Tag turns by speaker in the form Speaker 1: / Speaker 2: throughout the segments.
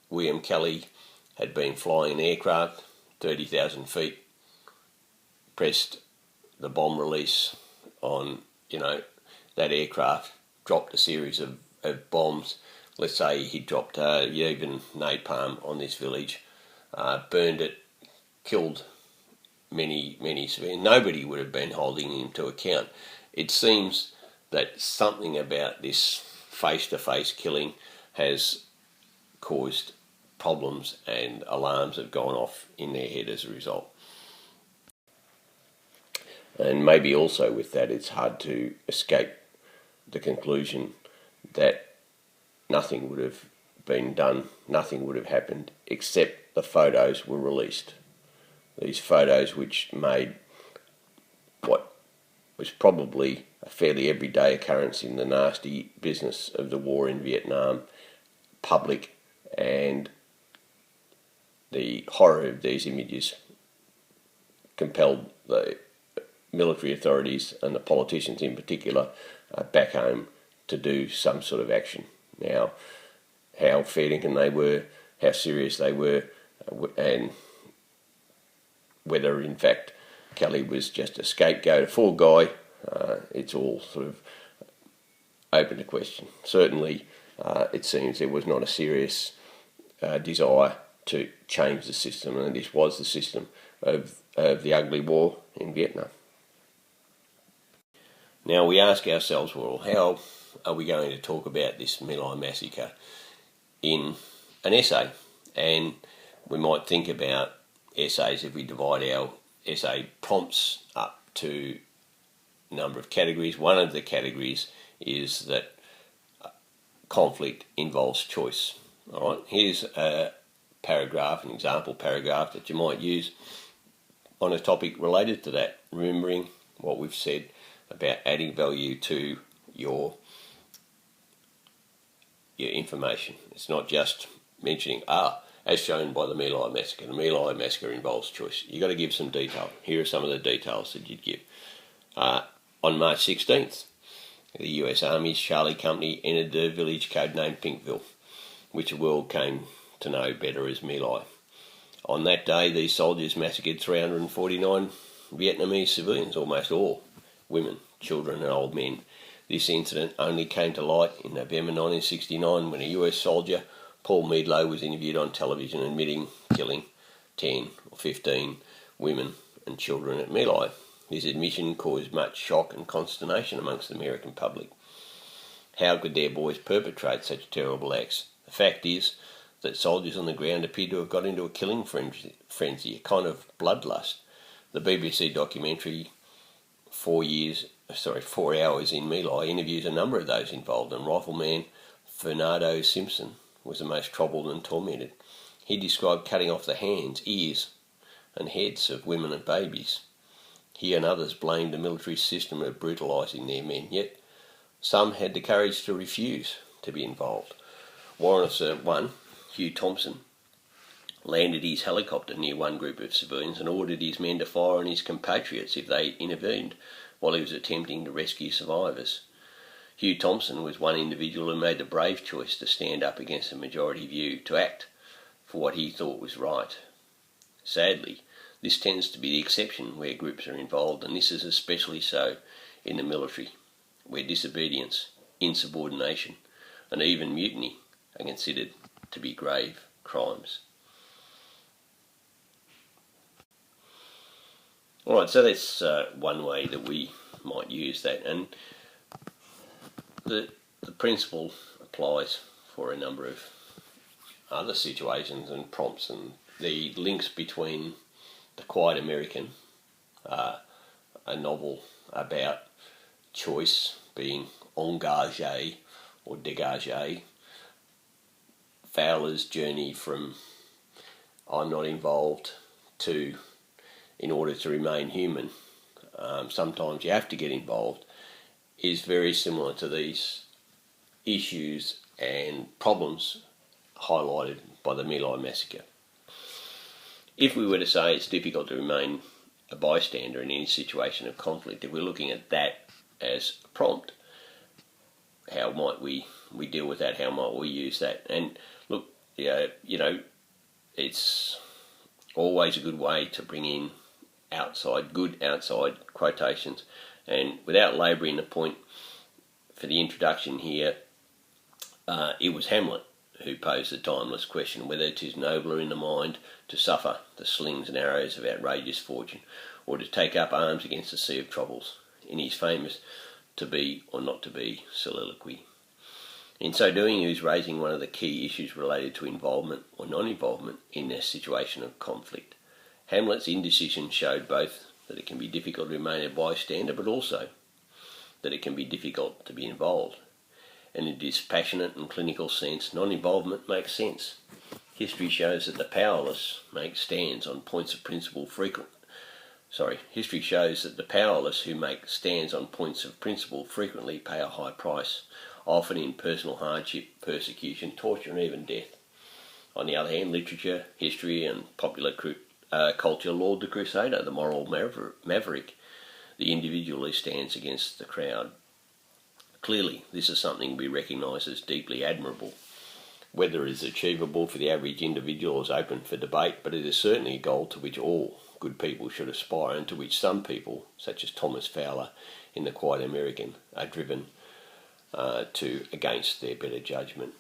Speaker 1: William Kelly had been flying an aircraft 30,000 feet, pressed the bomb release on, that aircraft, dropped a series of bombs. Let's say he dropped even napalm on this village, burned it, killed many civilians. Nobody would have been holding him to account. It seems that something about this face-to-face killing has caused problems, and alarms have gone off in their head as a result. And maybe also with that, it's hard to escape the conclusion that nothing would have been done, nothing would have happened, except the photos were released. These photos which made what was probably a fairly everyday occurrence in the nasty business of the war in Vietnam public, and the horror of these images compelled the military authorities and the politicians in particular back home to do some sort of action. Now, how fair dinkum they were, how serious they were, and whether in fact Kelly was just a scapegoat, a fall guy, it's all sort of open to question. Certainly, it seems there was not a serious desire to change the system, and this was the system of the ugly war in Vietnam. Now we ask ourselves, well, how are we going to talk about this My Lai massacre in an essay? And we might think about essays, if we divide our essay prompts up to a number of categories. One of the categories is that conflict involves choice. All right, here's a paragraph, an example paragraph that you might use on a topic related to that, remembering what we've said about adding value to your information. It's not just mentioning, as shown by the My Lai massacre. The My Lai massacre involves choice. You've got to give some detail. Here are some of the details that you'd give. On March 16th, the US Army's Charlie Company entered the village codenamed Pinkville, which the world came to know better as My Lai. On that day, these soldiers massacred 349 Vietnamese civilians, almost all women, children and old men. This incident only came to light in November 1969 when a US soldier, Paul Meadlow, was interviewed on television admitting killing 10 or 15 women and children at My Lai. His admission caused much shock and consternation amongst the American public. How could their boys perpetrate such terrible acts? The fact is that soldiers on the ground appear to have got into a killing frenzy, a kind of bloodlust. The BBC documentary 4 Hours in My Lai interviews a number of those involved, and rifleman Fernando Simpson was the most troubled and tormented. He described cutting off the hands, ears and heads of women and babies. He and others blamed the military system of brutalising their men, yet some had the courage to refuse to be involved. Warrant Officer 1, Hugh Thompson, landed his helicopter near one group of civilians and ordered his men to fire on his compatriots if they intervened while he was attempting to rescue survivors. Hugh Thompson was one individual who made the brave choice to stand up against the majority view, to act for what he thought was right. Sadly, this tends to be the exception where groups are involved, and this is especially so in the military, where disobedience, insubordination, and even mutiny are considered to be grave crimes. Alright, so that's one way that we might use that, and the principle applies for a number of other situations and prompts, and the links between The Quiet American, a novel about choice, being engagé or dégagé, Fowler's journey from I'm not involved to, in order to remain human, sometimes you have to get involved, is very similar to these issues and problems highlighted by the My Lai massacre. If we were to say it's difficult to remain a bystander in any situation of conflict, if we're looking at that as a prompt, how might we deal with that? How might we use that? And look, yeah, you know, it's always a good way to bring in good outside quotations. And without labouring the point, for the introduction here, it was Hamlet who posed the timeless question whether it is nobler in the mind to suffer the slings and arrows of outrageous fortune, or to take up arms against the sea of troubles, in his famous "to be or not to be" soliloquy. In so doing, he was raising one of the key issues related to involvement or non-involvement in a situation of conflict. Hamlet's indecision showed both that it can be difficult to remain a bystander, but also that it can be difficult to be involved. And in this passionate and clinical sense, non-involvement makes sense. History shows that the powerless make stands on points of principle History shows that the powerless who make stands on points of principle frequently pay a high price, often in personal hardship, persecution, torture, and even death. On the other hand, literature, history, and popular culture laud the crusader, the moral maverick, the individual who stands against the crowd. Clearly, this is something we recognise as deeply admirable. Whether it is achievable for the average individual is open for debate, but it is certainly a goal to which all good people should aspire, and to which some people, such as Thomas Fowler in The Quiet American, are driven to against their better judgment.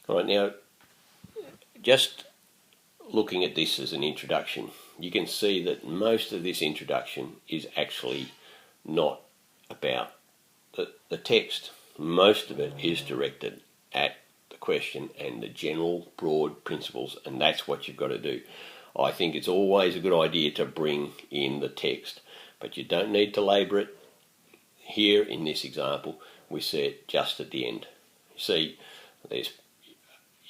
Speaker 1: All right, now, just looking at this as an introduction, you can see that most of this introduction is actually not about the text. Most of it is directed at the question and the general broad principles, and that's what you've got to do. I think it's always a good idea to bring in the text, but you don't need to labour it. Here in this example, we see it just at the end. You see, there's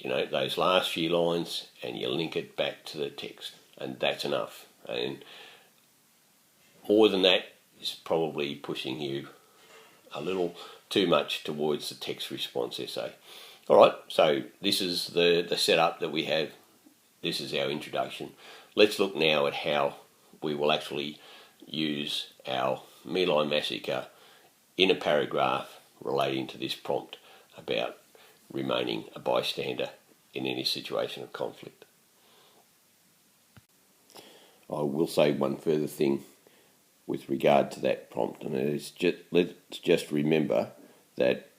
Speaker 1: those last few lines, and you link it back to the text, and that's enough. And more than that is probably pushing you a little too much towards the text response essay. All right, so this is the setup that we have. This is our introduction. Let's look now at how we will actually use our My Lai Massacre in a paragraph relating to this prompt about remaining a bystander in any situation of conflict. I will say one further thing with regard to that prompt, and it is let's just remember that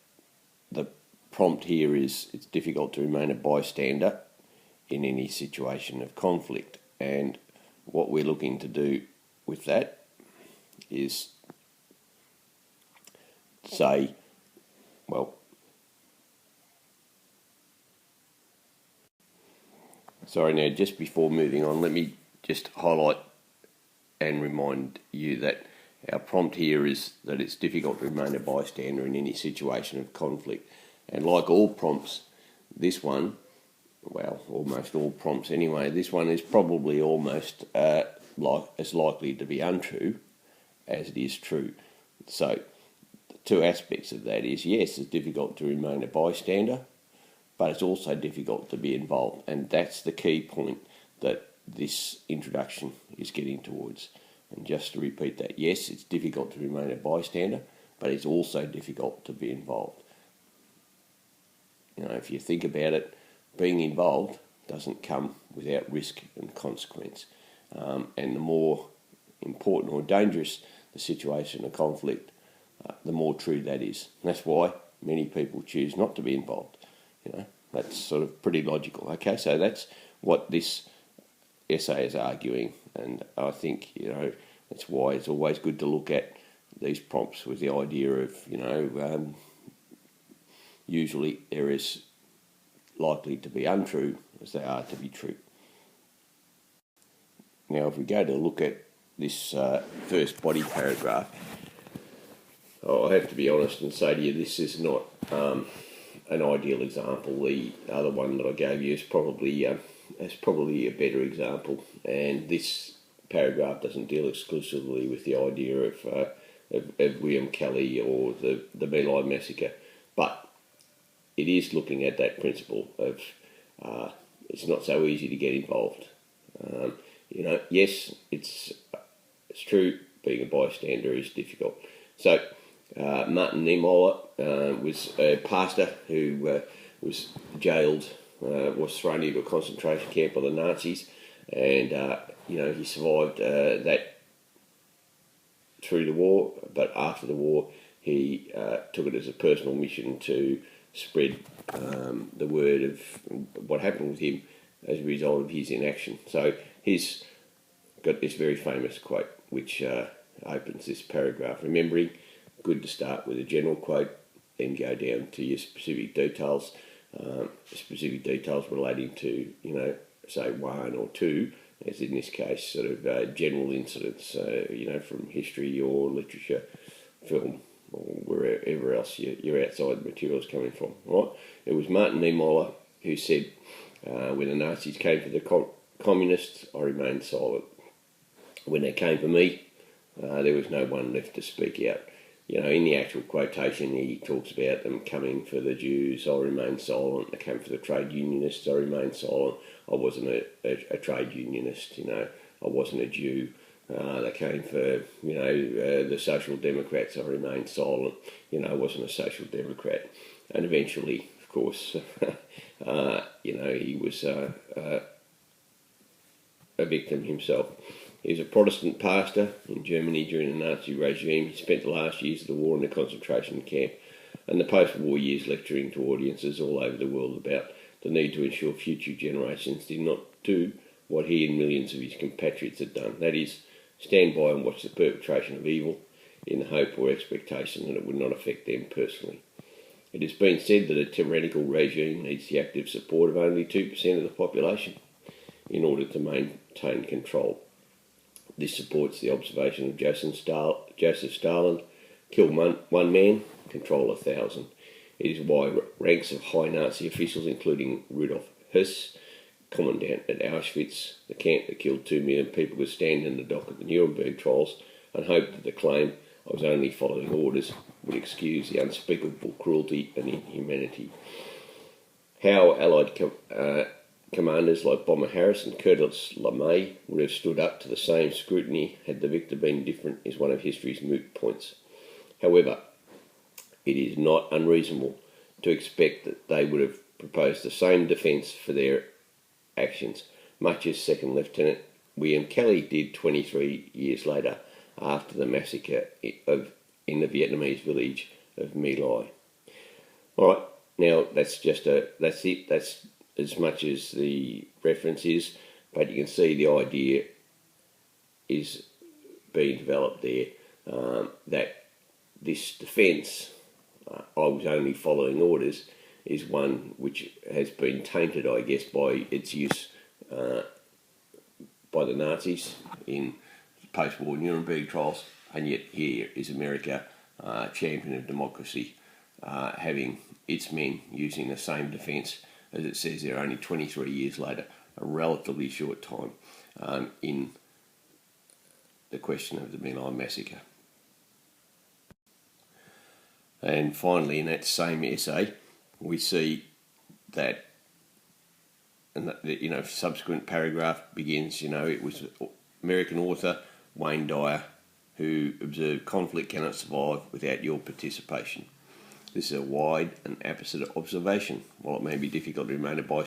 Speaker 1: the prompt here is it's difficult to remain a bystander in any situation of conflict, and what we're looking to do with that is say, well, sorry, now just before moving on, let me just highlight and remind you that our prompt here is that it's difficult to remain a bystander in any situation of conflict. And like all prompts, this one, well, almost all prompts anyway, this one is probably almost as likely to be untrue as it is true. So the two aspects of that is, yes, it's difficult to remain a bystander, but it's also difficult to be involved. And that's the key point that this introduction is getting towards. And just to repeat that, yes, it's difficult to remain a bystander, but it's also difficult to be involved. You know, if you think about it, being involved doesn't come without risk and consequence. And the more important or dangerous the situation of conflict, the more true that is. And that's why many people choose not to be involved. You know, that's sort of pretty logical. Okay, so that's what this essay is arguing, and I think, you know, that's why it's always good to look at these prompts with the idea of, you know, usually they're as likely to be untrue as they are to be true. Now, if we go to look at this first body paragraph, I have to be honest and say to you, this is not an ideal example. The other one that I gave you is probably a better example, and this paragraph doesn't deal exclusively with the idea of William Kelly or the My Lai Massacre, but it is looking at that principle of it's not so easy to get involved. You know, yes, it's true, being a bystander is difficult. So Martin Niemöller was a pastor who was jailed was thrown into a concentration camp by the Nazis, and he survived that through the war. But after the war, he took it as a personal mission to spread the word of what happened with him as a result of his inaction. So he's got this very famous quote, which opens this paragraph. Remembering, good to start with a general quote, then go down to your specific details. Specific details relating to, say 1 or 2, as in this case, sort of general incidents, from history or literature, film, or wherever else your outside material is coming from. Right? It was Martin Niemöller who said, when the Nazis came for the communists, I remained silent. When they came for me, there was no one left to speak out. In the actual quotation, he talks about them coming for the Jews. I remained silent. They came for the trade unionists. I remained silent. I wasn't a trade unionist. I wasn't a Jew. They came for the Social Democrats. I remained silent. I wasn't a Social Democrat. And eventually, of course, he was a victim himself. He was a Protestant pastor in Germany during the Nazi regime. He spent the last years of the war in a concentration camp and the post-war years lecturing to audiences all over the world about the need to ensure future generations did not do what he and millions of his compatriots had done. That is, stand by and watch the perpetration of evil in the hope or expectation that it would not affect them personally. It has been said that a tyrannical regime needs the active support of only 2% of the population in order to maintain control. This supports the observation of Joseph Stalin: kill one man, control 1,000. It is why ranks of high Nazi officials, including Rudolf Hess, commandant at Auschwitz, the camp that killed 2 million people, could stand in the dock of the Nuremberg trials and hope that the claim I was only following orders would excuse the unspeakable cruelty and inhumanity. How Allied commanders like Bomber Harris and Curtis LeMay would have stood up to the same scrutiny had the victor been different is one of history's moot points. However, it is not unreasonable to expect that they would have proposed the same defence for their actions, much as Second Lieutenant William Kelly did 23 years later after the massacre in the Vietnamese village of My Lai. All right, now that's it. That's as much as the reference is, but you can see the idea is being developed there, that this defence, I was only following orders, is one which has been tainted, I guess, by its use by the Nazis in post-war Nuremberg trials, and yet here is America, champion of democracy, having its men using the same defence, as it says there, only 23 years later, a relatively short time, in the question of the My Lai massacre. And finally, in that same essay, we see that, and the subsequent paragraph begins, it was American author Wayne Dyer who observed conflict cannot survive without your participation. This is a wide and apposite observation. While it may be difficult to remain a bystander